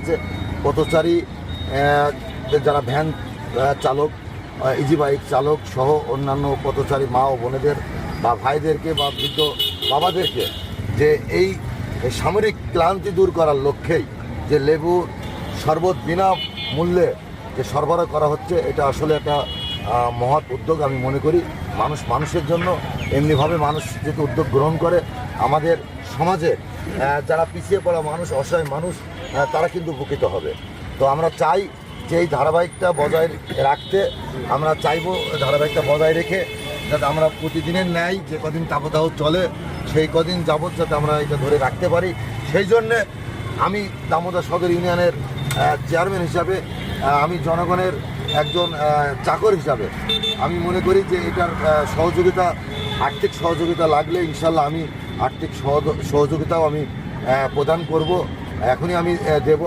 আছে। পথচারী যারা ভ্যান চালক, ইজি বাইক চালক সহ অন্যান্য পথচারী মা ও বোনেদের বা ভাইদেরকে বা বৃদ্ধ বাবাদেরকে যে এই সামরিক ক্লান্তি দূর করার লক্ষ্যেই যে লেবু শরবত বিনা মূল্যে যে সরবরাহ করা হচ্ছে, এটা আসলে একটা মহৎ উদ্যোগ আমি মনে করি। মানুষের জন্য এমনিভাবে মানুষ যদি উদ্যোগ গ্রহণ করে, আমাদের সমাজে যারা পিছিয়ে পড়া মানুষ, অসহায় মানুষ, তারা কিন্তু উপকৃত হবে। তো আমরা চাই যে এই ধারাবাহিকটা বজায় রাখতে, আমরা চাইবো ধারাবাহিকটা বজায় রেখে যাতে আমরা প্রতিদিনের ন্যায় যে কদিন তাপদাহ চলে সেই কদিন যাবৎ যাতে আমরা এটা ধরে রাখতে পারি। সেই জন্যে আমি দামোদর সদর ইউনিয়নের চেয়ারম্যান হিসাবে, আমি জনগণের একজন চাকর হিসাবে আমি মনে করি যে এটার সহযোগিতা, আর্থিক সহযোগিতা লাগলে ইনশাল্লাহ আমি আর্থিক সহযোগিতাও আমি প্রদান করব। এখনই আমি দেবো।